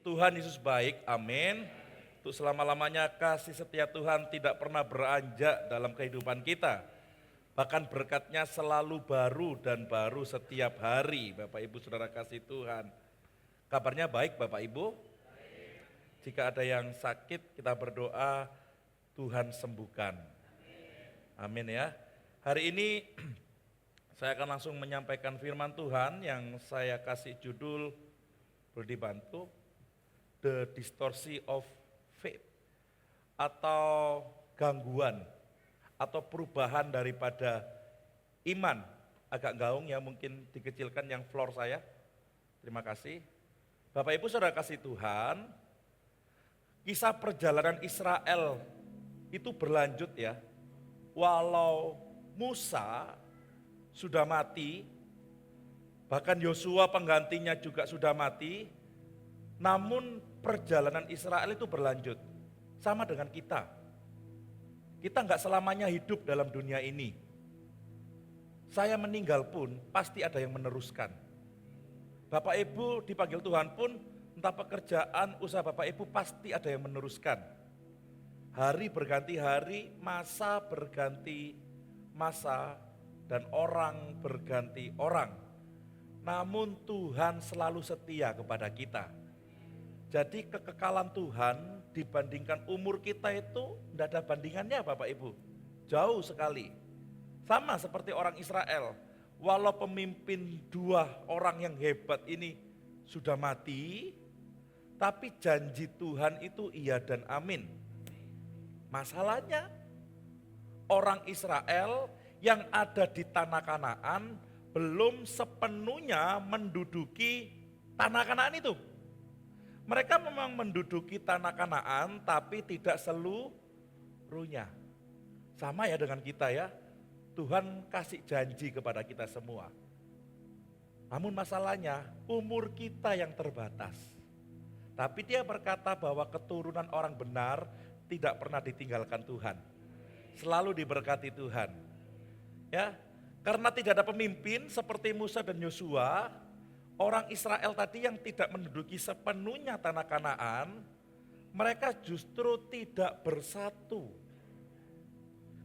Tuhan Yesus baik, amin. Untuk selama-lamanya kasih setia Tuhan tidak pernah beranjak dalam kehidupan kita. Bahkan berkatnya selalu baru dan baru setiap hari. Bapak Ibu Saudara kasih Tuhan. Kabarnya baik Bapak Ibu? Jika ada yang sakit kita berdoa Tuhan sembuhkan. Amin ya. Hari ini saya akan langsung menyampaikan firman Tuhan yang saya kasih judul, boleh dibantu, The Distortion of Faith, atau gangguan atau perubahan daripada iman. Agak gaung ya, mungkin dikecilkan yang floor saya. Terima kasih. Bapak Ibu Saudara kasih Tuhan, kisah perjalanan Israel itu berlanjut ya. Walau Musa sudah mati, bahkan Yosua penggantinya juga sudah mati, namun perjalanan Israel itu berlanjut. Sama dengan kita. Kita nggak selamanya hidup dalam dunia ini. Saya meninggal pun pasti ada yang meneruskan. Bapak Ibu dipanggil Tuhan pun, entah pekerjaan, usaha Bapak Ibu pasti ada yang meneruskan. Hari berganti hari, masa berganti masa, dan orang berganti orang. Namun Tuhan selalu setia kepada kita. Jadi kekekalan Tuhan dibandingkan umur kita itu tidak ada bandingannya Bapak Ibu. Jauh sekali. Sama seperti orang Israel. Walau pemimpin dua orang yang hebat ini sudah mati, tapi janji Tuhan itu iya dan amin. Masalahnya orang Israel yang ada di tanah Kanaan belum sepenuhnya menduduki tanah Kanaan itu. Mereka memang menduduki tanah Kanaan tapi tidak seluruhnya. Sama ya dengan kita ya. Tuhan kasih janji kepada kita semua. Namun masalahnya umur kita yang terbatas. Tapi dia berkata bahwa keturunan orang benar tidak pernah ditinggalkan Tuhan. Selalu diberkati Tuhan. Ya, karena tidak ada pemimpin seperti Musa dan Yosua, orang Israel tadi yang tidak menduduki sepenuhnya tanah Kanaan, mereka justru tidak bersatu.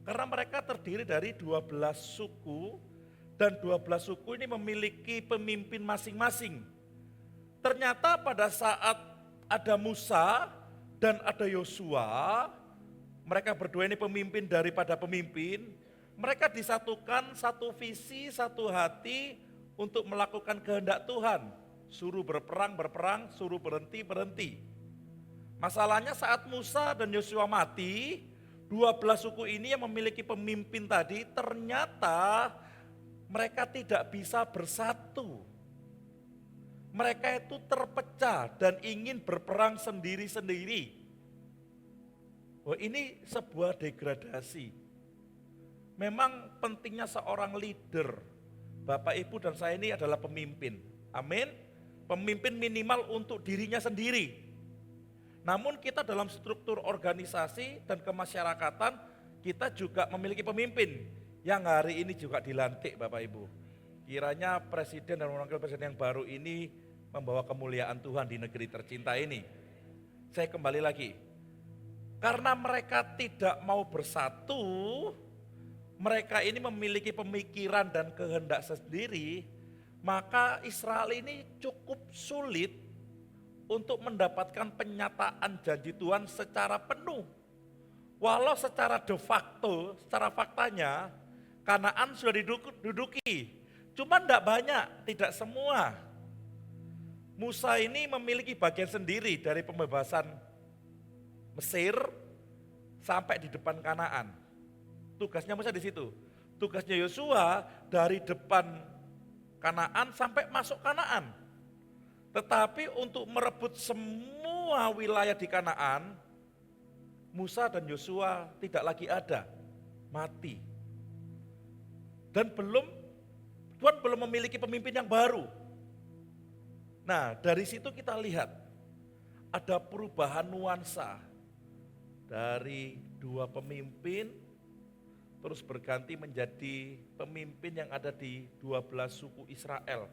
Karena mereka terdiri dari 12 suku, dan 12 suku ini memiliki pemimpin masing-masing. Ternyata pada saat ada Musa dan ada Yosua, mereka berdua ini pemimpin daripada pemimpin, mereka disatukan satu visi, satu hati untuk melakukan kehendak Tuhan. Suruh berperang, berperang, suruh berhenti, berhenti. Masalahnya saat Musa dan Yosua mati, 12 suku ini yang memiliki pemimpin tadi ternyata mereka tidak bisa bersatu. Mereka itu terpecah dan ingin berperang sendiri-sendiri. Oh, ini sebuah degradasi. Memang pentingnya seorang leader. Bapak Ibu dan saya ini adalah pemimpin. Amin. Pemimpin minimal untuk dirinya sendiri. Namun kita dalam struktur organisasi dan kemasyarakatan, kita juga memiliki pemimpin yang hari ini juga dilantik Bapak Ibu. Kiranya presiden dan wakil presiden yang baru ini membawa kemuliaan Tuhan di negeri tercinta ini. Saya kembali lagi, karena mereka tidak mau bersatu, mereka ini memiliki pemikiran dan kehendak sendiri, maka Israel ini cukup sulit untuk mendapatkan penyataan janji Tuhan secara penuh. Walau secara de facto, secara faktanya, Kanaan sudah diduduki. Cuma tidak banyak, tidak semua. Musa ini memiliki bagian sendiri dari pembebasan Mesir sampai di depan Kanaan. Tugasnya Musa di situ. Tugasnya Yosua dari depan Kanaan sampai masuk Kanaan. Tetapi untuk merebut semua wilayah di Kanaan, Musa dan Yosua tidak lagi ada, mati. Dan Tuhan belum memiliki pemimpin yang baru. Nah, dari situ kita lihat ada perubahan nuansa dari dua pemimpin terus berganti menjadi pemimpin yang ada di 12 suku Israel.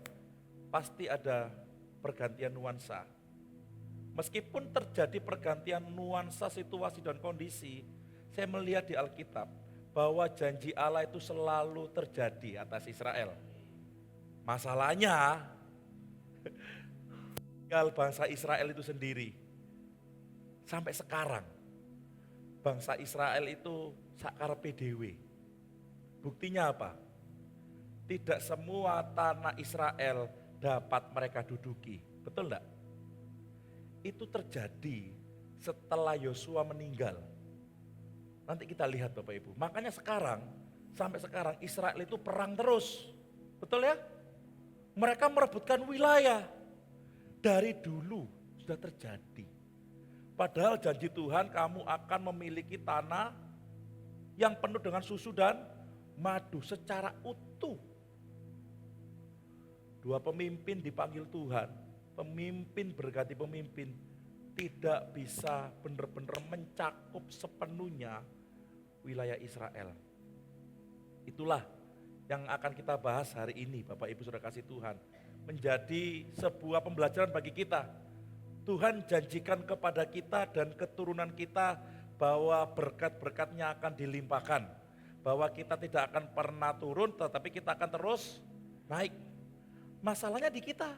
Pasti ada pergantian nuansa. Meskipun terjadi pergantian nuansa situasi dan kondisi, saya melihat di Alkitab bahwa janji Allah itu selalu terjadi atas Israel. Masalahnya, tinggal bangsa Israel itu sendiri. Sampai sekarang, bangsa Israel itu sakarepe dhewe. Buktinya apa? Tidak semua tanah Israel dapat mereka duduki. Betul enggak? Itu terjadi setelah Yosua meninggal. Nanti kita lihat Bapak Ibu. Makanya sekarang, sampai sekarang Israel itu perang terus. Betul ya? Mereka merebutkan wilayah. Dari dulu sudah terjadi. Padahal janji Tuhan kamu akan memiliki tanah yang penuh dengan susu dan madu secara utuh. Dua pemimpin dipanggil Tuhan, pemimpin berganti pemimpin, tidak bisa benar-benar mencakup sepenuhnya wilayah Israel. Itulah yang akan kita bahas hari ini Bapak Ibu Saudara kasih Tuhan. Menjadi sebuah pembelajaran bagi kita. Tuhan janjikan kepada kita dan keturunan kita bahwa berkat-berkatnya akan dilimpahkan. Bahwa kita tidak akan pernah turun tetapi kita akan terus naik. Masalahnya di kita.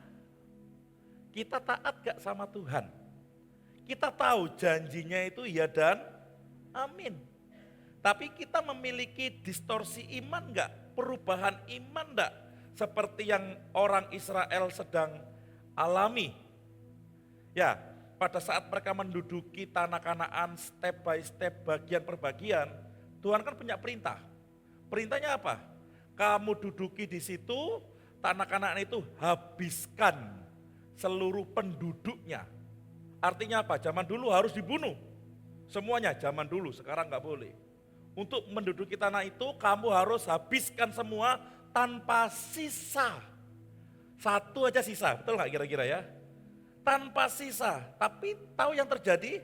Kita taat gak sama Tuhan? Kita tahu janjinya itu ya dan amin. Tapi kita memiliki distorsi iman gak? Perubahan iman gak? Seperti yang orang Israel sedang alami. Ya, pada saat mereka menduduki tanah Kanaan step by step, bagian per bagian, Tuhan kan punya perintah. Perintahnya apa? Kamu duduki di situ, tanah Kanaan itu habiskan seluruh penduduknya. Artinya apa? Zaman dulu harus dibunuh. Semuanya zaman dulu, sekarang gak boleh. Untuk menduduki tanah itu kamu harus habiskan semua tanpa sisa. Satu aja sisa, betul gak kira-kira ya? Tanpa sisa, tapi tahu yang terjadi?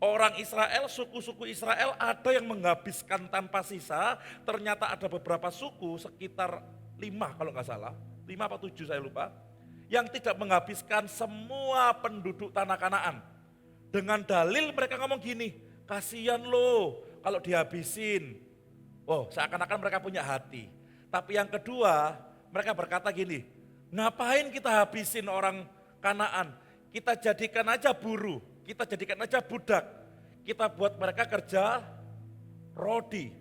Orang Israel, suku-suku Israel ada yang menghabiskan tanpa sisa, ternyata ada beberapa suku sekitar 5 kalau nggak salah, 5 atau 7 saya lupa, yang tidak menghabiskan semua penduduk tanah Kanaan. Dengan dalil mereka ngomong gini, kasihan loh kalau dihabisin. Oh, seakan-akan mereka punya hati. Tapi yang kedua, mereka berkata gini, ngapain kita habisin orang Kanaan? Kita jadikan aja buruh, kita jadikan aja budak. Kita buat mereka kerja rodi.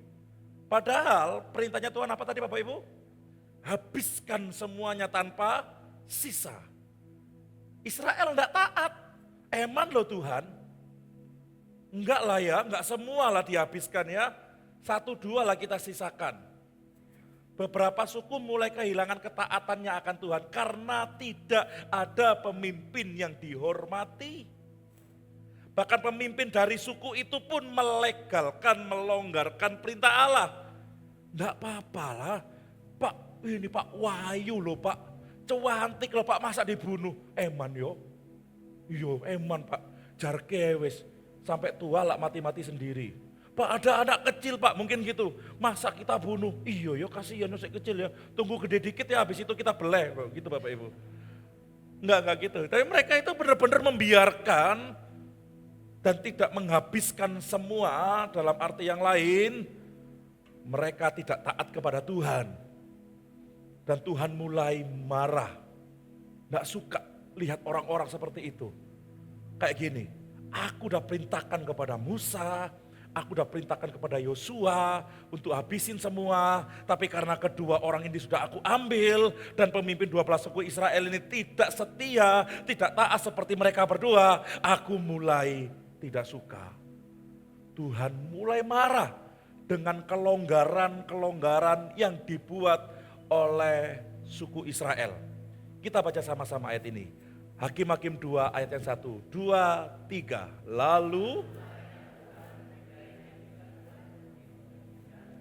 Padahal perintahnya Tuhan apa tadi Bapak Ibu? Habiskan semuanya tanpa sisa. Israel enggak taat. Eman loh Tuhan. Enggak lah ya, enggak semua lah dihabiskan ya. 1-2 lah kita sisakan. Beberapa suku mulai kehilangan ketaatannya akan Tuhan karena tidak ada pemimpin yang dihormati. Bahkan pemimpin dari suku itu pun melegalkan, melonggarkan perintah Allah. Enggak apa-apa lah, Pak, ini Pak Wahyu loh Pak, cuantik loh Pak, masa dibunuh? Eman yo, eman Pak, jar kewes, sampai tua lah mati-mati sendiri. Pak ada anak kecil Pak, mungkin gitu, masa kita bunuh? Iya yo kasihan masih kecil ya, tunggu gede dikit ya habis itu kita beleh, gitu Bapak Ibu. Enggak gitu, tapi mereka itu benar-benar membiarkan dan tidak menghabiskan semua, dalam arti yang lain, mereka tidak taat kepada Tuhan. Dan Tuhan mulai marah, gak suka lihat orang-orang seperti itu. Kayak gini, aku udah perintahkan kepada Musa, aku udah perintahkan kepada Yosua untuk habisin semua, tapi karena kedua orang ini sudah aku ambil dan pemimpin 12 suku Israel ini tidak setia, tidak taat seperti mereka berdua, aku mulai tidak suka. Tuhan mulai marah dengan kelonggaran-kelonggaran yang dibuat oleh suku Israel. Kita baca sama-sama ayat ini. Hakim-Hakim 2 ayat yang 1, 2, 3. Lalu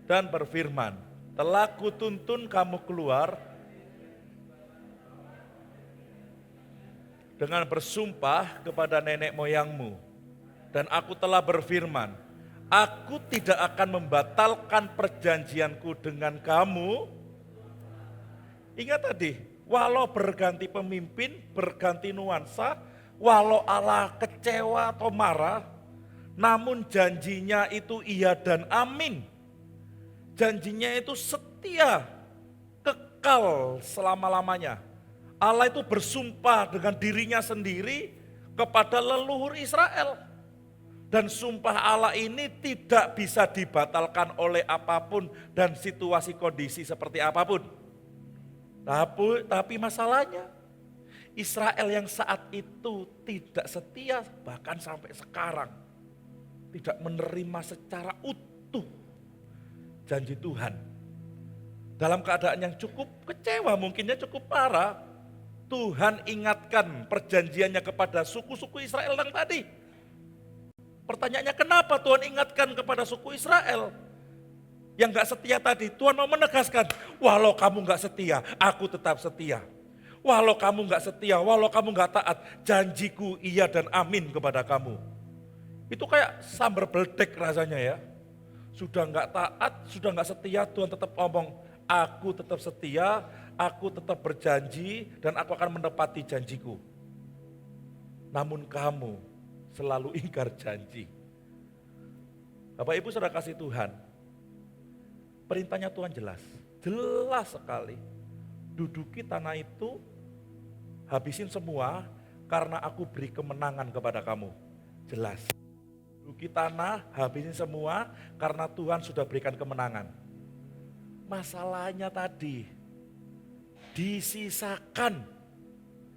dan berfirman, telah kutuntun kamu keluar dengan bersumpah kepada nenek moyangmu. Dan aku telah berfirman, aku tidak akan membatalkan perjanjianku dengan kamu. Ingat tadi, walau berganti pemimpin, berganti nuansa, Walau Allah kecewa atau marah, namun janjinya itu iya dan amin. Janjinya itu setia, kekal selama-lamanya. Allah itu bersumpah dengan dirinya sendiri kepada leluhur Israel. Dan sumpah Allah ini tidak bisa dibatalkan oleh apapun dan situasi kondisi seperti apapun. Tapi masalahnya, Israel yang saat itu tidak setia, bahkan sampai sekarang tidak menerima secara utuh janji Tuhan. Dalam keadaan yang cukup kecewa, mungkinnya cukup parah, Tuhan ingatkan perjanjiannya kepada suku-suku Israel yang tadi. Pertanyaannya, kenapa Tuhan ingatkan kepada suku Israel yang gak setia tadi? Tuhan mau menegaskan, walau kamu gak setia, aku tetap setia. Walau kamu gak setia, walau kamu gak taat, janjiku iya dan amin kepada kamu. Itu kayak sambar beledek rasanya ya. Sudah gak taat, sudah gak setia, Tuhan tetap ngomong, aku tetap setia, aku tetap berjanji, dan aku akan menepati janjiku. Namun kamu selalu ingkar janji. Bapak Ibu saudara kasih Tuhan, perintahnya Tuhan jelas sekali. Duduki tanah itu, habisin semua karena aku beri kemenangan kepada kamu. Jelas. Duduki tanah, habisin semua karena Tuhan sudah berikan kemenangan. Masalahnya tadi, disisakan.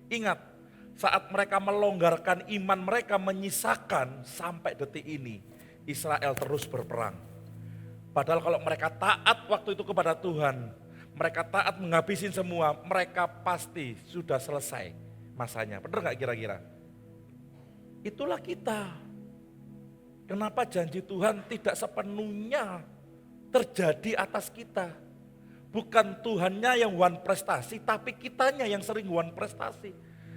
Ingat, saat mereka melonggarkan iman mereka, menyisakan sampai detik ini, Israel terus berperang. Padahal kalau mereka taat waktu itu kepada Tuhan, mereka taat menghabisin semua, mereka pasti sudah selesai masanya. Benar gak kira-kira? Itulah kita. Kenapa janji Tuhan tidak sepenuhnya terjadi atas kita? Bukan Tuhannya yang one prestasi, tapi kitanya yang sering one prestasi.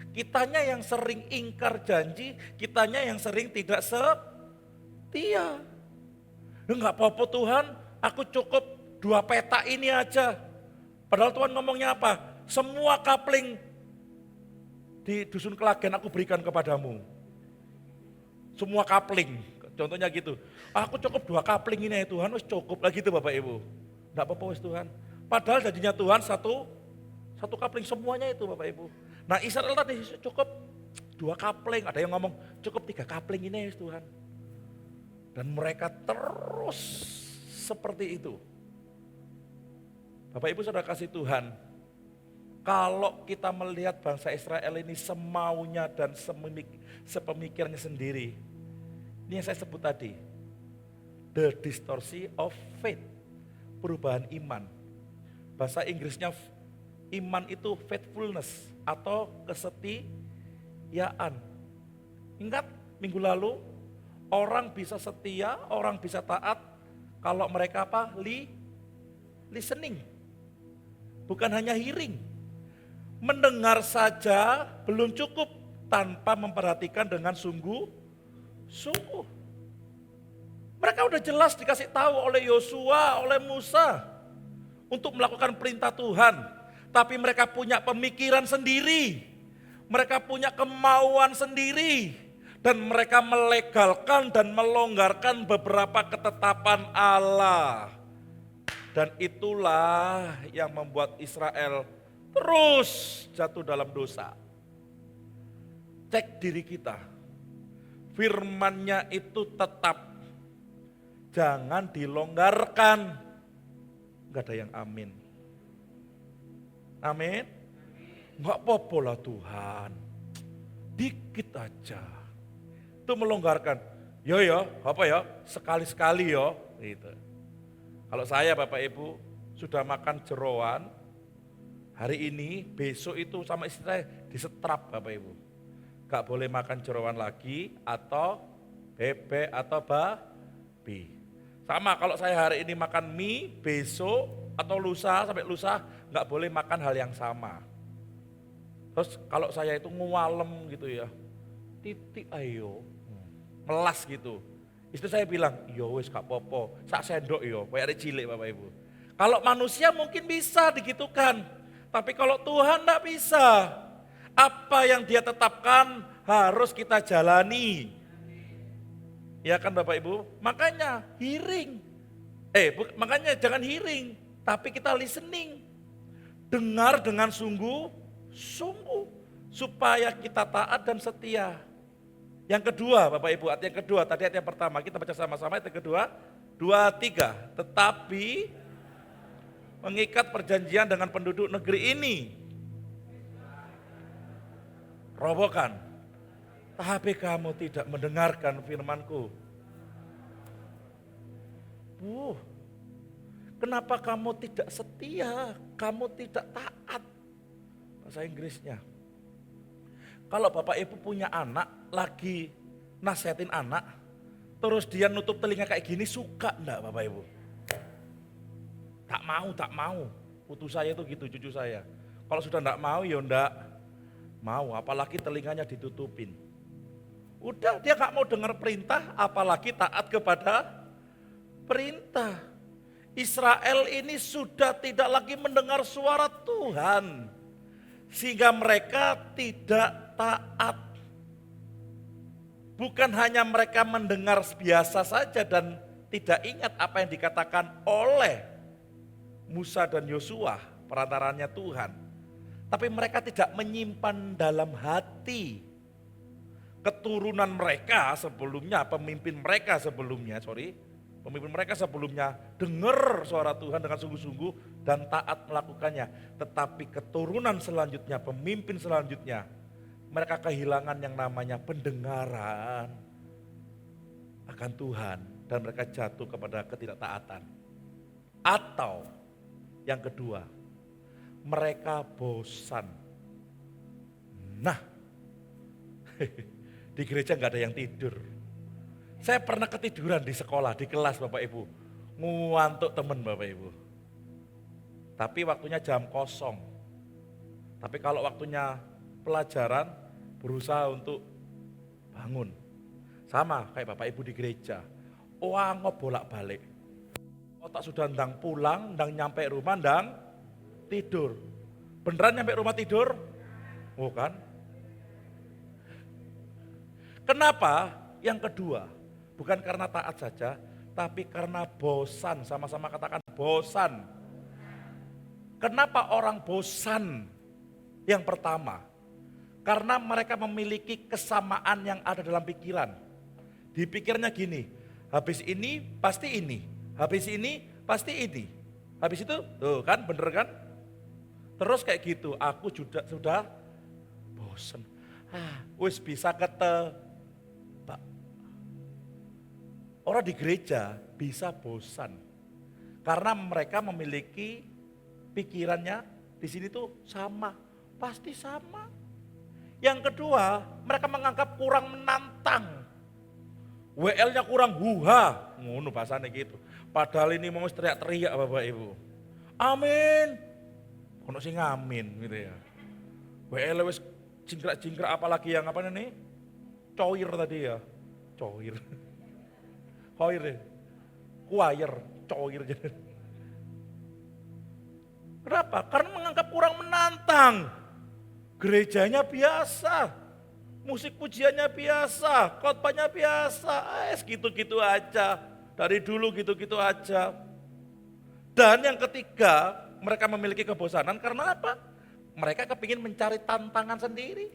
Kitanya yang sering ingkar janji, kitanya yang sering tidak setia. Enggak apa-apa Tuhan, aku cukup 2 peta ini aja. Padahal Tuhan ngomongnya apa? Semua kapling di dusun Kelagen aku berikan kepadamu. Semua kapling, contohnya gitu. Aku cukup 2 kapling ini ya Tuhan, wis cukup lah gitu Bapak Ibu. Enggak apa-apa wis Tuhan. Padahal janjinya Tuhan satu kapling semuanya itu Bapak Ibu. Nah Israel tadi cukup 2 kapling, ada yang ngomong cukup 3 kapling ini ya Tuhan. Dan mereka terus seperti itu. Bapak Ibu saudara kasih Tuhan, kalau kita melihat bangsa Israel ini semaunya dan sepemikirannya sendiri, ini yang saya sebut tadi, the distortion of faith, perubahan iman. Bahasa Inggrisnya iman itu faithfulness atau kesetiaan. Ingat minggu lalu, orang bisa setia, orang bisa taat kalau mereka apa? Listening. Bukan hanya hearing. Mendengar saja belum cukup tanpa memperhatikan dengan sungguh-sungguh. Mereka udah jelas dikasih tahu oleh Yosua, oleh Musa untuk melakukan perintah Tuhan. Tapi mereka punya pemikiran sendiri. Mereka punya kemauan sendiri. Dan mereka melegalkan dan melonggarkan beberapa ketetapan Allah. Dan itulah yang membuat Israel terus jatuh dalam dosa. Cek diri kita. Firman-Nya itu tetap. Jangan dilonggarkan. Enggak ada yang amin. Amin. Enggak apa-apa lah Tuhan. Dikit aja. Itu melonggarkan. Yo apa ya? Sekali-sekali yo. Gitu. Kalau saya Bapak Ibu sudah makan jeroan, hari ini, besok itu sama istri saya disetrap Bapak Ibu. Gak boleh makan jeroan lagi atau bebek atau babi. Sama kalau saya hari ini makan mie, besok atau lusa sampai lusa gak boleh makan hal yang sama. Terus kalau saya itu ngualem gitu ya, titik ayo, melas gitu. Istri saya bilang, yo wis gak popo, sak sendok yo, kayak ada cilik Bapak Ibu. Kalau manusia mungkin bisa digitukan, tapi kalau Tuhan gak bisa. Apa yang dia tetapkan harus kita jalani. Ya kan Bapak Ibu? Makanya hearing. Makanya jangan hearing, tapi kita listening. Dengar dengan sungguh-sungguh supaya kita taat dan setia. Yang kedua, Bapak Ibu, ayat yang kedua, tadi ayat yang pertama, kita baca sama-sama, ayat yang kedua, 2, 3. Tetapi mengikat perjanjian dengan penduduk negeri ini. Robohkan. Tapi kamu tidak mendengarkan firman-Ku. Kenapa kamu tidak setia? Kamu tidak taat. Bahasa Inggrisnya. Kalau Bapak Ibu punya anak, lagi nasihatin anak, terus dia nutup telinga kayak gini, suka enggak Bapak Ibu? Tak mau. Putu saya itu gitu, cucu saya. Kalau sudah enggak mau, ya enggak mau. Apalagi telinganya ditutupin. Udah, dia enggak mau dengar perintah, apalagi taat kepada perintah. Israel ini sudah tidak lagi mendengar suara Tuhan. Sehingga mereka tidak taat. Bukan hanya mereka mendengar biasa saja dan tidak ingat apa yang dikatakan oleh Musa dan Yosua, perantaranya Tuhan. Tapi mereka tidak menyimpan dalam hati. Keturunan mereka sebelumnya, pemimpin mereka sebelumnya dengar suara Tuhan dengan sungguh-sungguh dan taat melakukannya. Tetapi keturunan selanjutnya, pemimpin selanjutnya, mereka kehilangan yang namanya pendengaran akan Tuhan dan mereka jatuh kepada ketidaktaatan. Atau yang kedua, mereka bosan. Nah, di gereja nggak ada yang tidur. Saya pernah ketiduran di sekolah, di kelas Bapak Ibu. Ngantuk teman Bapak Ibu. Tapi waktunya jam kosong. Tapi kalau waktunya pelajaran, berusaha untuk bangun. Sama kayak Bapak Ibu di gereja. Bolak-balik. Otak sudah ndang pulang, ndang nyampe rumah, ndang tidur. Beneran nyampe rumah tidur? Oh kan? Kenapa? Yang kedua, bukan karena taat saja, tapi karena bosan. Sama-sama katakan bosan. Kenapa orang bosan? Yang pertama, karena mereka memiliki kesamaan yang ada dalam pikiran. Dipikirnya gini, habis ini pasti ini, habis ini pasti ini. Habis itu, tuh kan bener kan? Terus kayak gitu, aku sudah bosan. Wis bisa ketebak. Orang di gereja bisa bosan. Karena mereka memiliki pikirannya di sini tuh sama, pasti sama. Yang kedua, mereka menganggap kurang menantang. WL-nya kurang huha, ngono bahasanya gitu. Padahal ini mau teriak-teriak Bapak Ibu. Amin. Ono sing ngamin gitu ya. WL wis jingkrak-jingkrak apalagi yang apa nih? Coir tadi ya. Coir. Choir ya. Choir, coir. Kenapa? Karena menganggap kurang menantang. Gerejanya biasa, musik pujiannya biasa, khotbahnya biasa, gitu-gitu aja. Dari dulu gitu-gitu aja. Dan yang ketiga, mereka memiliki kebosanan karena apa? Mereka kepingin mencari tantangan sendiri.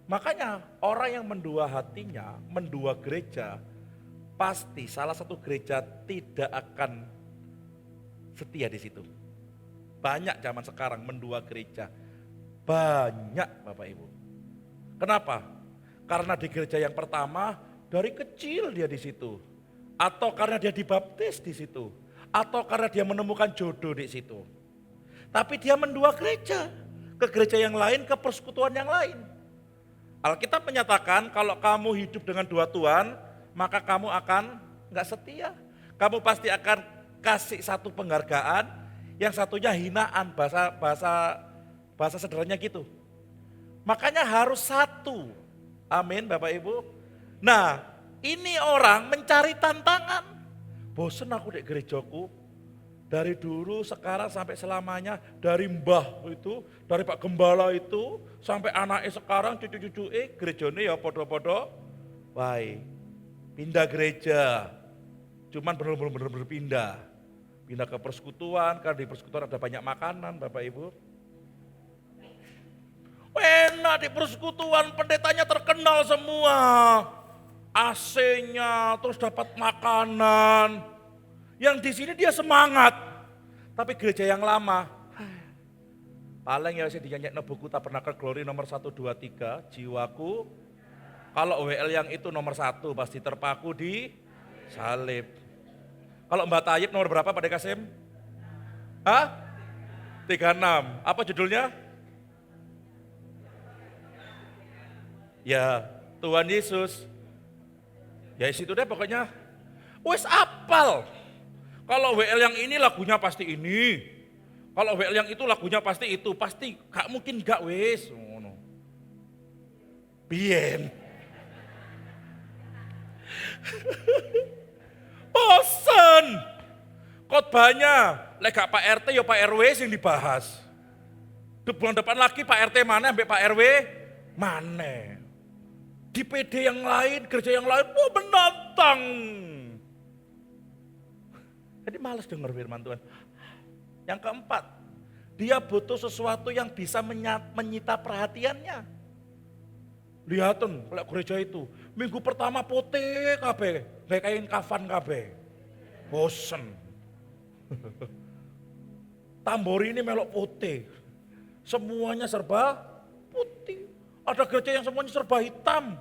Makanya orang yang mendua hatinya, mendua gereja, pasti salah satu gereja tidak akan setia di situ. Banyak zaman sekarang mendua gereja. Banyak Bapak Ibu. Kenapa? Karena di gereja yang pertama dari kecil dia di situ. Atau karena dia dibaptis di situ. Atau karena dia menemukan jodoh di situ. Tapi dia mendua gereja. Ke gereja yang lain, ke persekutuan yang lain. Alkitab menyatakan kalau kamu hidup dengan dua Tuhan, maka kamu akan gak setia. Kamu pasti akan kasih satu penghargaan, yang satunya hinaan, bahasa sederhananya gitu. Makanya harus satu. Amin Bapak Ibu. Nah ini orang mencari tantangan. Bosen aku di gerejaku. Dari dulu, sekarang, sampai selamanya, dari mbah itu, dari Pak Gembala itu, sampai anaknya sekarang, cucu-cucu gerejane ya podo-podo, baik, pindah gereja, cuman benar-benar pindah ke persekutuan, karena di persekutuan ada banyak makanan Bapak Ibu. Enak di persekutuan, pendetanya terkenal semua, AC-nya, terus dapat makanan. Yang di sini dia semangat, tapi gereja yang lama, paling ya saya dinyanyikan buku Tak Pernah ke Glory nomor 1, 2, 3, jiwaku. Kalau WL yang itu nomor 1 pasti terpaku di salib. Kalau Mbak Tayyip nomor berapa Pak Dekasim? Hah? 36. Apa judulnya? Ya, Tuhan Yesus. Ya situ deh pokoknya. Wes apal. Kalau WL yang ini lagunya pasti ini. Kalau WL yang itu lagunya pasti itu. Pasti gak mungkin gak wes. Bien. Bosen. Khotbahnya. Lek gak Pak RT ya Pak RW yang dibahas. Di bulan depan lagi Pak RT mana sampai Pak RW mana. Di PD yang lain, gereja yang lain, menantang. Jadi malas dengar firman Tuhan. Yang keempat, dia butuh sesuatu yang bisa menyita perhatiannya. Lihatin, kalau gereja itu, minggu pertama putih kabeh, kayak kain kafan kabeh. Bosen. Tambori ini melok putih. Semuanya serba putih. Ada gereja yang semuanya serba hitam.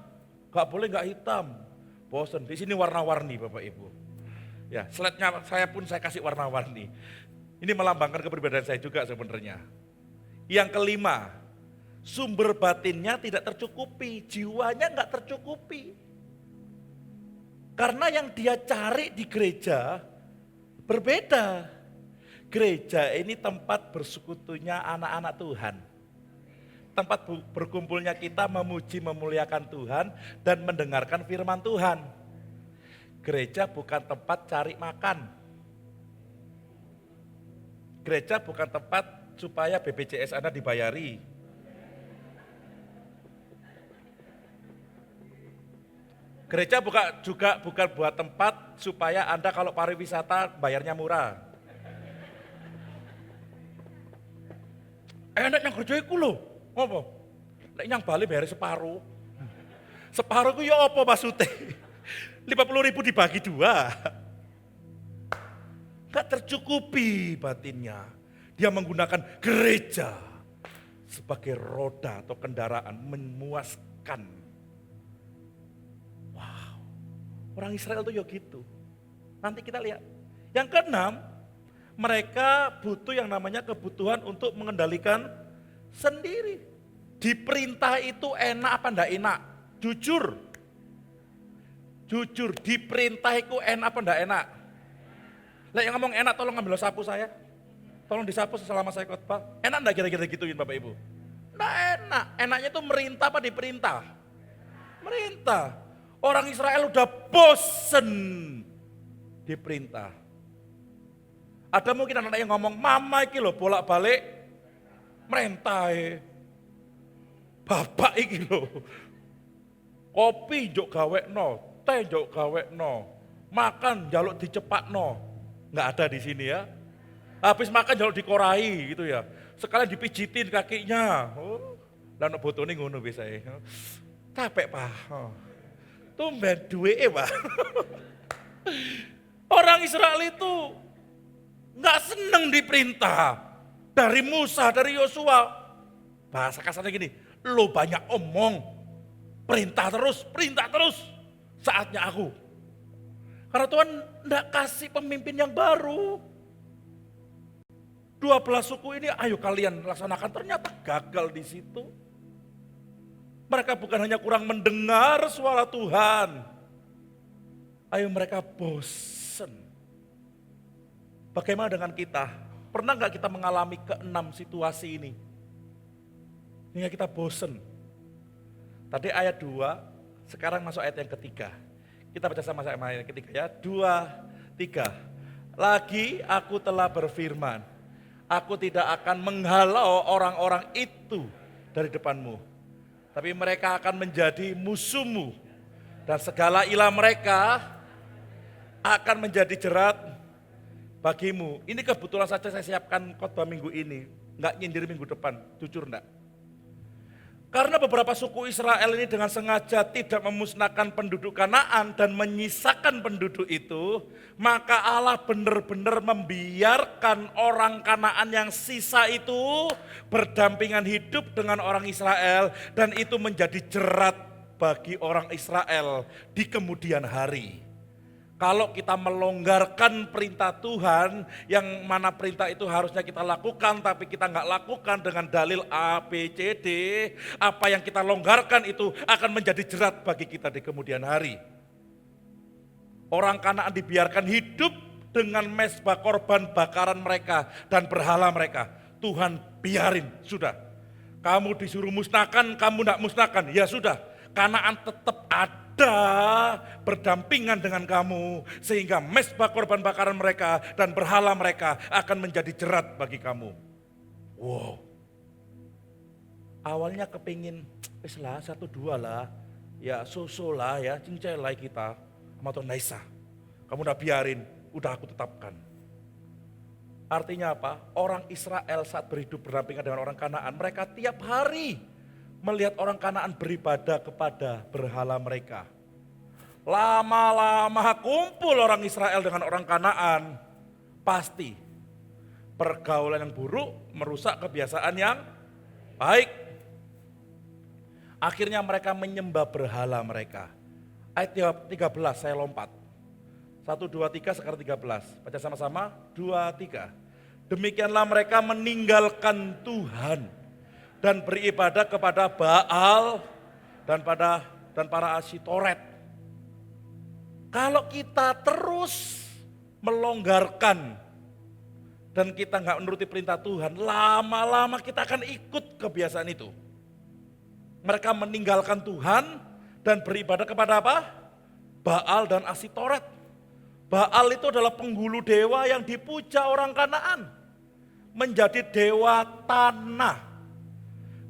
Gak boleh gak hitam. Bosen, di sini warna-warni Bapak Ibu. Ya, slide-nya saya kasih warna-warni. Ini melambangkan kepribadian saya juga sebenarnya. Yang kelima, sumber batinnya tidak tercukupi, jiwanya gak tercukupi. Karena yang dia cari di gereja berbeda. Gereja ini tempat bersekutunya anak-anak Tuhan. Tempat berkumpulnya kita memuji memuliakan Tuhan dan mendengarkan firman Tuhan. Gereja bukan tempat cari makan. Gereja bukan tempat supaya BPJS Anda dibayari. Gereja juga bukan buat tempat supaya Anda kalau pariwisata bayarnya murah. Enak yang gereja itu loh. Apa? Lek yang Bali bayar separuh. Separuh itu ya apa maksudnya? 50.000 dibagi 2. Gak tercukupi batinnya. Dia menggunakan gereja sebagai roda atau kendaraan memuaskan. Wow, orang Israel itu ya gitu. Nanti kita lihat. Yang keenam, mereka butuh yang namanya kebutuhan untuk mengendalikan sendiri. Diperintah itu enak apa enggak enak? Jujur. Jujur, diperintah itu enak apa enggak enak? Lah yang ngomong enak tolong ambil sapu saya. Tolong disapu selama saya khotbah. Enak enggak kira-kira gituin Bapak Ibu? Enggak enak. Enaknya itu merintah apa diperintah? Merintah. Orang Israel udah bosen diperintah. Ada mungkin anak yang ngomong, mama iki lho bolak-balik merintah. Bapak iki lho. Kopi njuk gawekno, teh njuk gawekno, makan jaluk dicepakno. Enggak ada di sini ya. Habis makan jaluk dikorahi gitu ya. Sekalian dipijitin kakinya. Oh, lah nek botone ngono bisae. Capek, Pak. Tumben duweke, Pak. Orang Israel itu enggak seneng diperintah. Dari Musa, dari Yosua. Bahasa kasarnya gini, lo banyak omong. Perintah terus. Saatnya aku. Karena Tuhan enggak kasih pemimpin yang baru. 12 suku ini ayo kalian laksanakan, ternyata gagal di situ. Mereka bukan hanya kurang mendengar suara Tuhan. Ayo mereka bosen. Bagaimana dengan kita? Pernah enggak kita mengalami ke-6 situasi ini? Hingga kita bosen. Tadi ayat 2, sekarang masuk ayat yang ketiga. Kita baca sama-sama ayat yang ketiga ya. 2, 3. Lagi aku telah berfirman, aku tidak akan menghalau orang-orang itu dari depanmu. Tapi mereka akan menjadi musuhmu. Dan segala ilah mereka akan menjadi jerat bagimu. Ini kebetulan saja saya siapkan khotbah minggu ini. Enggak nyindir minggu depan, jujur enggak. Karena beberapa suku Israel ini dengan sengaja tidak memusnahkan penduduk Kanaan dan menyisakan penduduk itu, maka Allah benar-benar membiarkan orang Kanaan yang sisa itu berdampingan hidup dengan orang Israel, dan itu menjadi jerat bagi orang Israel di kemudian hari. Kalau kita melonggarkan perintah Tuhan, yang mana perintah itu harusnya kita lakukan, tapi kita nggak lakukan dengan dalil A, B, C, D, apa yang kita longgarkan itu akan menjadi jerat bagi kita di kemudian hari. Orang Kanaan dibiarkan hidup dengan mezbah korban bakaran mereka dan berhala mereka. Tuhan biarin, sudah. Kamu disuruh musnahkan, kamu nggak musnahkan, ya sudah. Kanaan tetap ada berdampingan dengan kamu, sehingga mezbah korban bakaran mereka dan berhala mereka akan menjadi jerat bagi kamu. Wow. Awalnya kepingin, lah 1-2 lah, ya so-so lah ya, cincelai kita. Sama Tuhan Naisa, kamu udah biarin, udah aku tetapkan. Artinya apa? Orang Israel saat berhidup berdampingan dengan orang Kanaan, mereka tiap hari melihat orang Kanaan beribadah kepada berhala mereka. Lama-lama kumpul orang Israel dengan orang Kanaan, pasti pergaulan yang buruk merusak kebiasaan yang baik. Akhirnya mereka menyembah berhala mereka. Ayat 13 saya lompat. 1, 2, 3 sekarang 13. Baca sama-sama, 2, 3. Demikianlah mereka meninggalkan Tuhan dan beribadah kepada Baal dan para Asyitoret. Kalau kita terus melonggarkan dan kita nggak menuruti perintah Tuhan, lama-lama kita akan ikut kebiasaan itu. Mereka meninggalkan Tuhan dan beribadah kepada apa? Baal dan Asyitoret. Baal itu adalah penghulu dewa yang dipuja orang Kanaan, menjadi dewa tanah.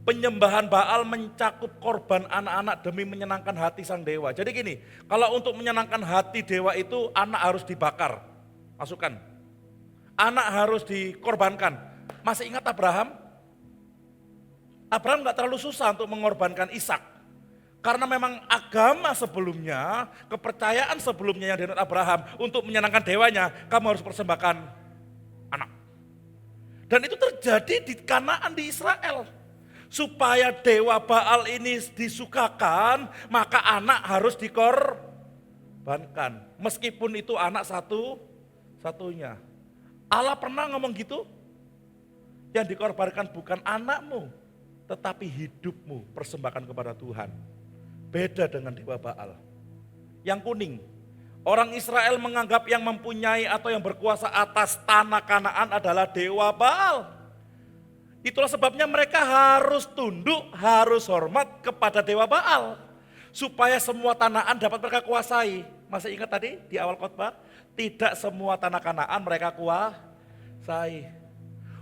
Penyembahan Baal mencakup korban anak-anak demi menyenangkan hati sang dewa. Jadi gini, kalau untuk menyenangkan hati dewa itu anak harus dibakar. Masukkan. Anak harus dikorbankan. Masih ingat Abraham? Abraham gak terlalu susah untuk mengorbankan Ishak. Karena memang agama sebelumnya, kepercayaan sebelumnya yang dianut Abraham, untuk menyenangkan dewanya, kamu harus persembahkan anak. Dan itu terjadi di Kanaan, di Israel. Supaya dewa Baal ini disukakan, maka anak harus dikorbankan. Meskipun itu anak satu-satunya. Allah pernah ngomong gitu? Yang dikorbankan bukan anakmu, tetapi hidupmu persembahkan kepada Tuhan. Beda dengan dewa Baal. Yang kuning, orang Israel menganggap yang mempunyai atau yang berkuasa atas tanah Kanaan adalah dewa Baal. Itulah sebabnya mereka harus tunduk, harus hormat kepada dewa Baal. Supaya semua Kanaan dapat mereka kuasai. Masih ingat tadi di awal khotbah? Tidak semua tanah Kanaan mereka kuasai.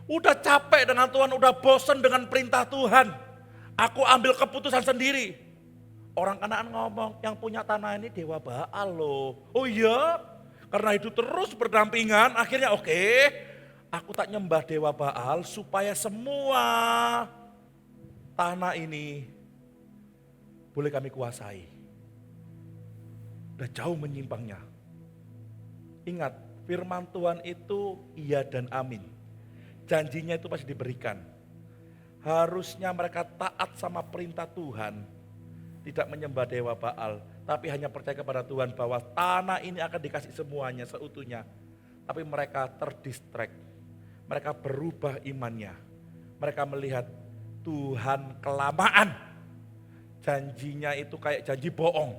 Udah capek dengan Tuhan, udah bosan dengan perintah Tuhan. Aku ambil keputusan sendiri. Orang Kanaan ngomong, yang punya tanah ini dewa Baal loh. Oh iya, karena itu terus berdampingan, akhirnya oke. Aku tak nyembah dewa Baal supaya semua tanah ini boleh kami kuasai. Udah jauh menyimpangnya. Ingat, firman Tuhan itu iya dan amin. Janjinya itu pasti diberikan. Harusnya mereka taat sama perintah Tuhan. Tidak menyembah dewa Baal, tapi hanya percaya kepada Tuhan bahwa tanah ini akan dikasih semuanya, seutuhnya. Tapi mereka terdistract. Mereka berubah imannya. Mereka melihat Tuhan kelamaan. Janjinya itu kayak janji bohong.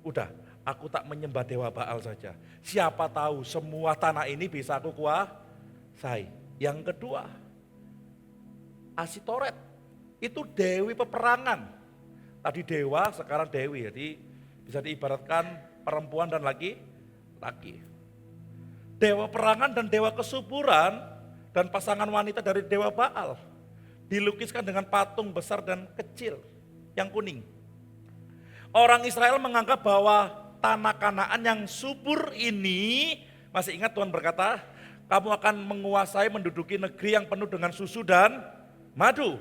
Udah, aku tak menyembah dewa Baal saja. Siapa tahu semua tanah ini bisa aku kuasai. Yang kedua, Asyitoret. Itu dewi peperangan. Tadi dewa, sekarang dewi. Jadi bisa diibaratkan perempuan dan laki-laki. dewa perangan dan dewa kesuburan, dan pasangan wanita dari dewa Baal. Dilukiskan dengan patung besar dan kecil yang kuning. Orang Israel menganggap bahwa tanah Kanaan yang subur ini, masih ingat Tuhan berkata, kamu akan menguasai menduduki negeri yang penuh dengan susu dan madu.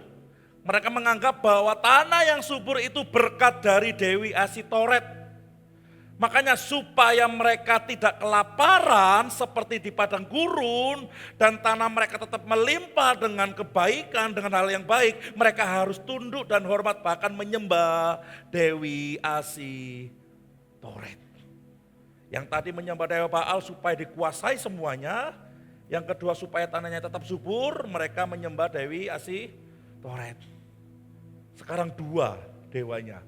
Mereka menganggap bahwa tanah yang subur itu berkat dari Dewi Asitoret. Makanya supaya mereka tidak kelaparan seperti di padang gurun dan tanah mereka tetap melimpah dengan kebaikan, dengan hal yang baik, mereka harus tunduk dan hormat bahkan menyembah Dewi Asitoret. Yang tadi menyembah Dewa Baal supaya dikuasai semuanya, yang kedua supaya tanahnya tetap subur, mereka menyembah Dewi Asitoret. Sekarang dua dewanya.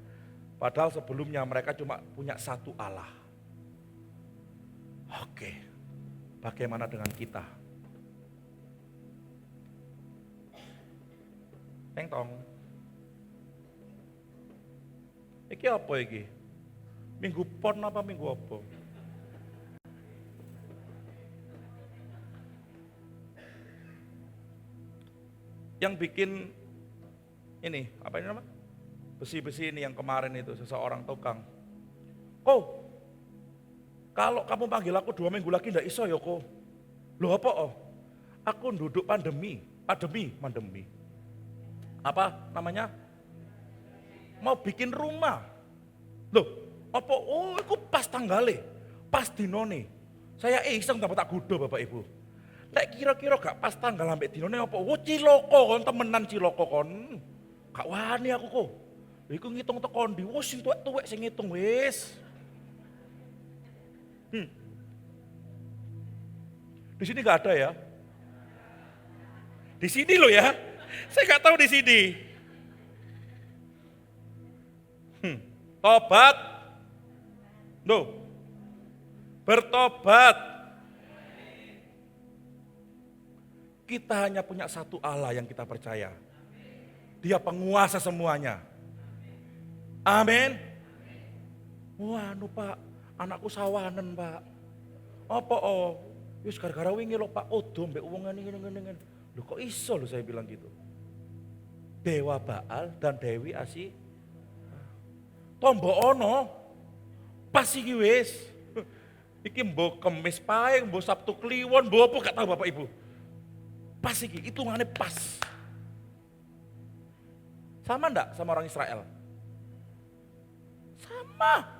Padahal sebelumnya mereka cuma punya satu Allah. Oke, bagaimana dengan kita? Teng tong. Iki apa iki? Minggu pon apa minggu apa? Yang bikin ini, apa ini namanya? Besi-besi ini yang kemarin itu, seseorang tukang. Oh, kalau kamu panggil aku 2 minggu lagi enggak iso ya kok. Loh apa oh? Aku duduk pandemi. Apa namanya? Mau bikin rumah. Loh, apa? Oh, itu pas tanggale, pas dinone. Saya iseng tak gudo Bapak Ibu. Nek kira-kira gak pas tanggal ambek dinone apa? Oh, ciloko kon, temenan ciloko kon. Gak wani aku kok. Iku ngitung tekan ndi, wis sing tuwek-tuwek sing ngitung wis. Di sini nggak ada ya? Di sini loh ya. Saya nggak tahu di sini. Tobat. No. Bertobat. Kita hanya punya satu Allah yang kita percaya. Dia penguasa semuanya. Amin. Wah, Pak, anakku sawanen, Pak. Apa oh? Wis gara-gara wingi lho Pak, odo mbek wong ngene. Lho kok iso lho saya bilang gitu. Dewa Baal dan Dewi Asi. Tombo ono. Pas iki wis. Iki mbok Kemis Pahing, mbok Sabtu Kliwon, mbok apa gak tahu Bapak Ibu. Pas iki, hitungane pas. Sama enggak sama orang Israel? Sama.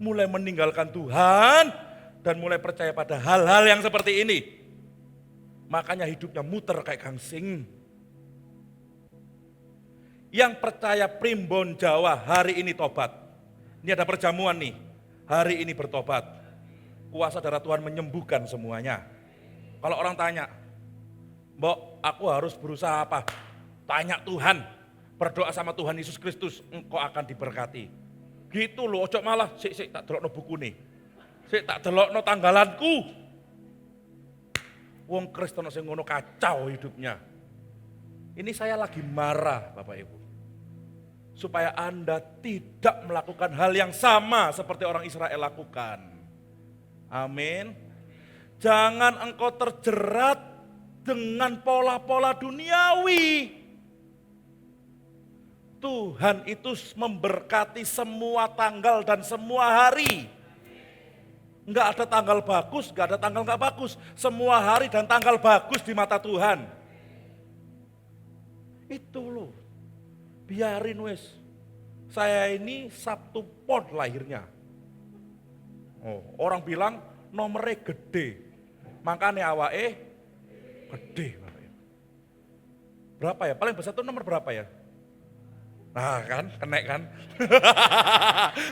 Mulai meninggalkan Tuhan dan mulai percaya pada hal-hal yang seperti ini. Makanya hidupnya muter kayak gangsing. Yang percaya primbon Jawa hari ini tobat. Ini ada perjamuan nih. Hari ini bertobat. Kuasa darah Tuhan menyembuhkan semuanya. Kalau orang tanya, Mbok, aku harus berusaha apa? Tanya Tuhan. Berdoa sama Tuhan Yesus Kristus, engkau akan diberkati. Gitu loh, ojo malah, sik tak delokno buku nih. Sik tak delokno tanggalanku. Wong Kristen sing ngono kacau hidupnya. Ini saya lagi marah Bapak Ibu. Supaya Anda tidak melakukan hal yang sama seperti orang Israel lakukan. Amin. Jangan engkau terjerat dengan pola-pola duniawi. Tuhan itu memberkati semua tanggal dan semua hari. Enggak ada tanggal bagus, enggak ada tanggal enggak bagus. Semua hari dan tanggal bagus di mata Tuhan. Itu loh. Biarin wes. Saya ini Sabtu Pon lahirnya. Oh, orang bilang nomornya gede. Makanya awake gede. Berapa ya? Paling besar itu nomor berapa ya? Nah kan, kena kan?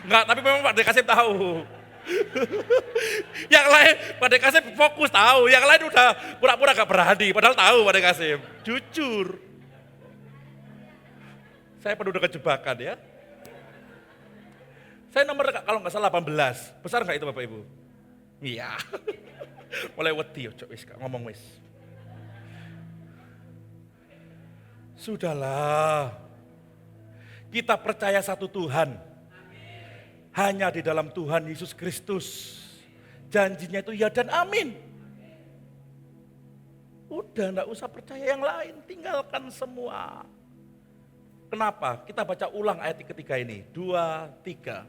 Enggak, tapi memang Pak Dekasip tahu. Yang lain Pak Dekasip fokus tahu, yang lain udah pura-pura gak berani, padahal tahu Pak Dekasip. Jujur. Saya penuh dengan jebakan ya. Saya nomor kalau nggak salah 18, besar nggak itu Bapak Ibu? Iya. Mulai wedi, wis ngomong wis. Sudahlah. Kita percaya satu Tuhan. Hanya di dalam Tuhan Yesus Kristus. Janjinya itu ya dan amin. Udah enggak usah percaya yang lain, tinggalkan semua. Kenapa? Kita baca ulang ayat ketiga ini. 2, 3.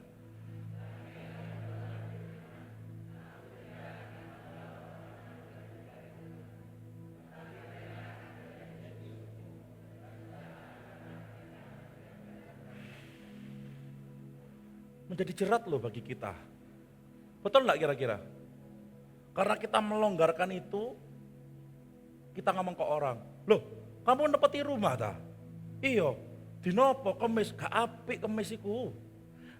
Menjadi jerat loh bagi kita. Betul enggak kira-kira? Karena kita melonggarkan itu, kita ngomong ke orang, loh kamu nepeti rumah ta? Iya, dinopo kemis, gak apik kemis iku.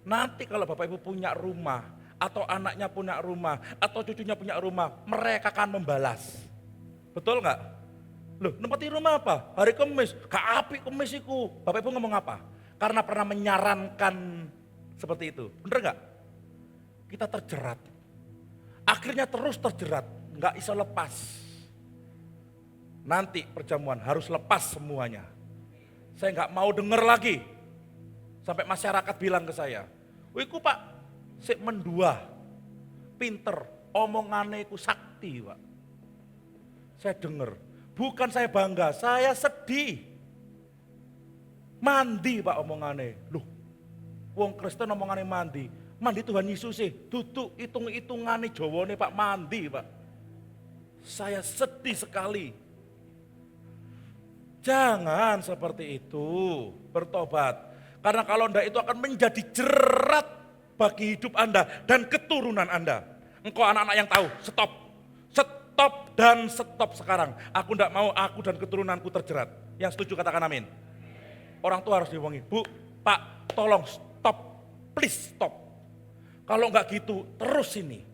Nanti kalau Bapak Ibu punya rumah, atau anaknya punya rumah, atau cucunya punya rumah, mereka akan membalas. Betul enggak? Loh nepeti rumah apa? Hari kemis, gak apik kemis iku. Bapak Ibu ngomong apa? Karena pernah menyarankan seperti itu, bener enggak? Kita terjerat. Akhirnya terus terjerat, enggak bisa lepas. Nanti perjamuan harus lepas semuanya. Saya enggak mau dengar lagi. Sampai masyarakat bilang ke saya, "Wiku Pak, sik mendua, pinter, omongane iku sakti Pak." Saya dengar, bukan saya bangga, saya sedih. Mandi Pak omongane. Loh, wong Kristen omongane mandi. Mandi Tuhan Yesus sih, duduk hitung-hitungane Jawane Pak mandi Pak. Saya sedih sekali. Jangan seperti itu, bertobat. Karena kalau enggak itu akan menjadi jerat bagi hidup Anda dan keturunan Anda. Engkau anak-anak yang tahu, stop. Stop dan stop sekarang. Aku enggak mau aku dan keturunanku terjerat. Yang setuju katakan amin. Orang tua harus diomongin, Bu, Pak, tolong stop, please stop. Kalau enggak gitu, terus ini.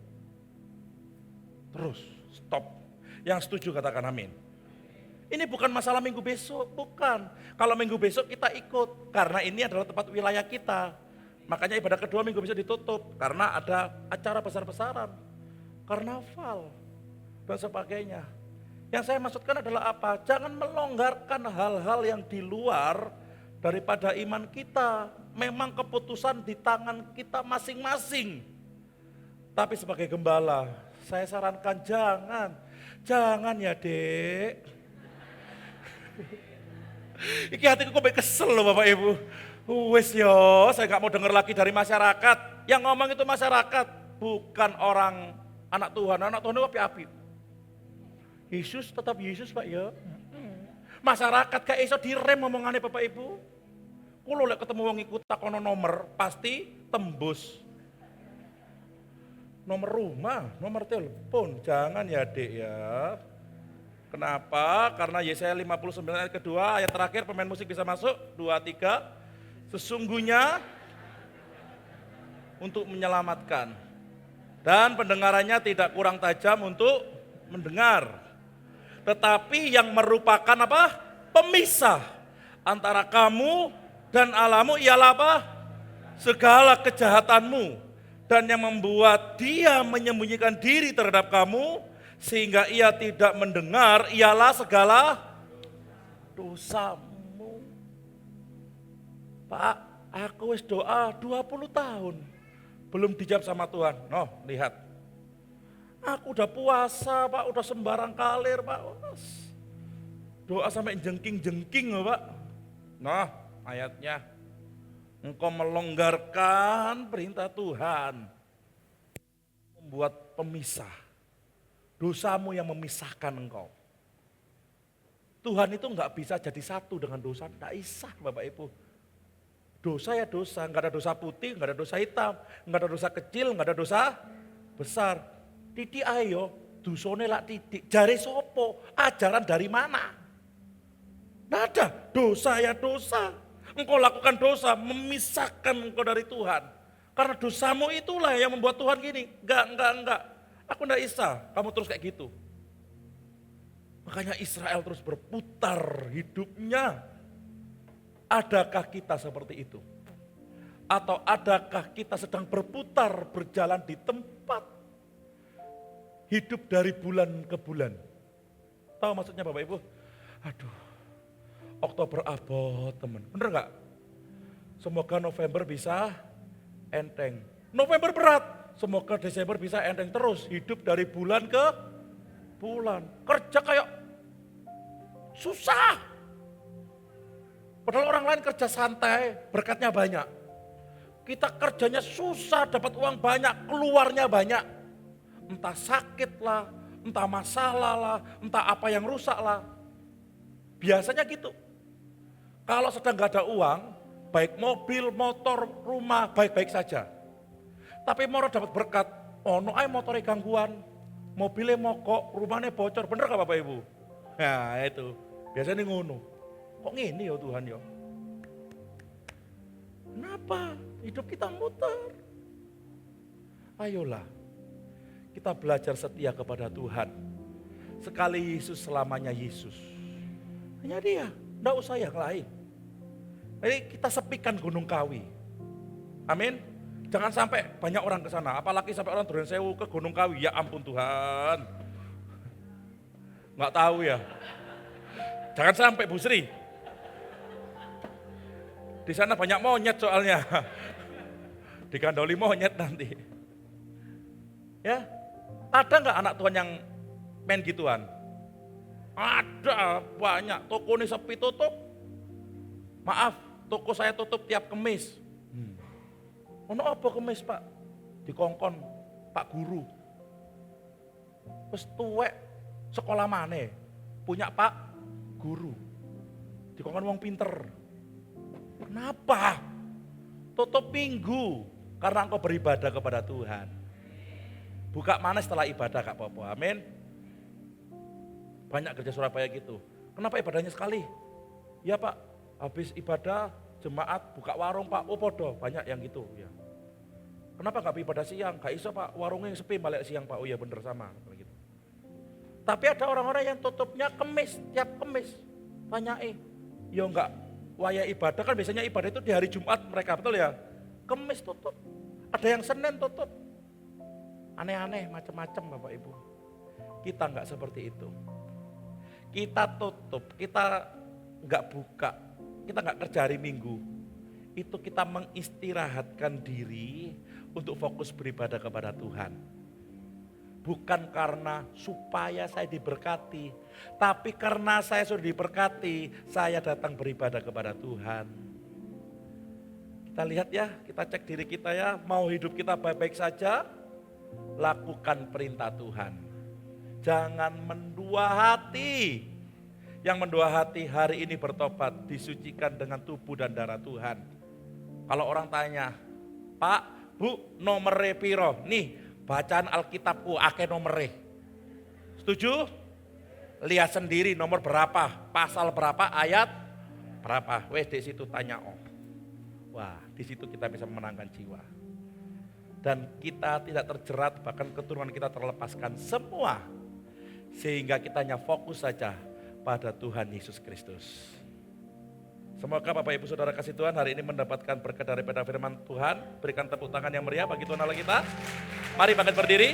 Terus, stop. Yang setuju katakan amin. Ini bukan masalah minggu besok, bukan. Kalau minggu besok kita ikut, karena ini adalah tempat wilayah kita. Makanya ibadah kedua minggu besok ditutup, karena ada acara besar-besaran, karnaval, dan sebagainya. Yang saya maksudkan adalah apa? Jangan melonggarkan hal-hal yang di luar daripada iman kita. Memang keputusan di tangan kita masing-masing. Tapi sebagai gembala, saya sarankan jangan ya dek. Iki hatiku kok kesel loh Bapak Ibu. Wes yo, saya gak mau dengar lagi dari masyarakat. Yang ngomong itu masyarakat, bukan orang anak Tuhan. Anak Tuhan itu api-api. Yesus tetap Yesus Pak ya. Masyarakat gak iso direm ngomongannya Bapak Ibu. Kulo lek ketemu wong iku takono nomor, pasti tembus. Nomor rumah, nomor telepon, jangan ya dek ya. Kenapa? Karena Yesaya 59 ayat kedua, ayat terakhir pemain musik bisa masuk, 2, 3. Sesungguhnya untuk menyelamatkan. Dan pendengarannya tidak kurang tajam untuk mendengar. Tetapi yang merupakan apa? Pemisah antara kamu dan Allahmu ialah apa? Segala kejahatanmu. Dan yang membuat dia menyembunyikan diri terhadap kamu, sehingga ia tidak mendengar, ialah segala dosamu. Pak, aku wis doa 20 tahun, belum dijawab sama Tuhan. Noh, lihat. Aku udah puasa Pak, udah sembarang kalir Pak. Doa sampai jengking-jengking Pak. Nah, ayatnya. Engkau melonggarkan perintah Tuhan. Membuat pemisah. Dosamu yang memisahkan engkau. Tuhan itu enggak bisa jadi satu dengan dosa. Enggak bisa Bapak Ibu. Dosa ya dosa, enggak ada dosa putih, enggak ada dosa hitam. Enggak ada dosa kecil, enggak ada dosa besar. Titik ayo, dosane lak titik. Jare sopo? Ajaran dari mana? Enggak ada, dosa ya dosa. Engkau lakukan dosa, memisahkan engkau dari Tuhan. Karena dosamu itulah yang membuat Tuhan gini. Enggak. Aku enggak bisa, kamu terus kayak gitu. Makanya Israel terus berputar hidupnya. Adakah kita seperti itu? Atau adakah kita sedang berputar berjalan di tempat hidup dari bulan ke bulan? Tahu maksudnya Bapak Ibu? Aduh, Oktober abot teman, bener gak? Semoga November bisa enteng. November berat. semoga Desember bisa enteng terus, hidup dari bulan ke bulan. Kerja kayak susah. Padahal orang lain kerja santai, berkatnya banyak. Kita kerjanya susah, dapat uang banyak, keluarnya banyak. Entah sakit lah, entah masalah lah, entah apa yang rusak lah. Biasanya gitu. Kalau sedang gak ada uang, baik mobil, motor, rumah, baik-baik saja. Tapi mau dapat berkat, ono ae motornya gangguan, mobilnya mogok, rumahnya bocor, bener gak Bapak Ibu? Nah itu, biasanya ngono. Kok ngini ya Tuhan ya? Kenapa? Hidup kita muter. Ayolah, kita belajar setia kepada Tuhan. Sekali Yesus, selamanya Yesus. Hanya Dia, enggak usah yang lain. Jadi kita sepikan Gunung Kawi. Amin. Jangan sampai banyak orang ke sana, apalagi sampai orang Duren Sewu ke Gunung Kawi. Ya ampun Tuhan. Enggak tahu ya. Jangan sampai Bu Sri. Di sana banyak monyet soalnya. Digandoli monyet nanti. Ya, ada nggak anak Tuhan yang main gituan? Ada banyak. Toko ini sepi tutup. Maaf, toko saya tutup tiap Kemis. Ono apa Kemis Pak? Dikongkon Pak Guru. Wes tuwek sekolah mana? Punya Pak Guru. Dikongkon wong pinter. Kenapa? Tutup minggu karena engkau beribadah kepada Tuhan. Buka mana setelah ibadah Kak Popo, amin. Banyak gereja Surabaya gitu. Kenapa ibadahnya sekali? Ya Pak, habis ibadah jemaat buka warung Pak, oh podo, banyak yang gitu ya. Kenapa gak ibadah siang? Gak iso Pak, warungnya yang sepi balik siang Pak, oh iya bener sama. Gitu. Tapi ada orang-orang yang tutupnya Kemis, tiap Kemis. Tanyai, ya enggak. Waya ibadah kan biasanya ibadah itu di hari Jumat mereka, betul ya? Kemis tutup, ada yang Senin tutup. Aneh-aneh macam-macam Bapak Ibu. Kita enggak seperti itu. Kita tutup, kita enggak buka, kita enggak kerja hari Minggu. Itu kita mengistirahatkan diri untuk fokus beribadah kepada Tuhan. Bukan karena supaya saya diberkati, tapi karena saya sudah diberkati, saya datang beribadah kepada Tuhan. Kita lihat ya, kita cek diri kita ya, mau hidup kita baik-baik saja, lakukan perintah Tuhan. Jangan mendua hati. Yang mendua hati hari ini bertobat, disucikan dengan tubuh dan darah Tuhan. Kalau orang tanya, Pak, Bu, nomere piro? Nih, bacaan Alkitabku akeh nomere. Setuju? Lihat sendiri nomor berapa, pasal berapa, ayat berapa. Wes di situ tanya om. Wah, di situ kita bisa memenangkan jiwa. Dan kita tidak terjerat, bahkan keturunan kita terlepaskan semua. Sehingga kita hanya fokus saja pada Tuhan Yesus Kristus. Semoga Bapak Ibu Saudara kasih Tuhan hari ini mendapatkan berkat daripada firman Tuhan. Berikan tepuk tangan yang meriah bagi Tuhan Allah kita. Mari bangkit berdiri.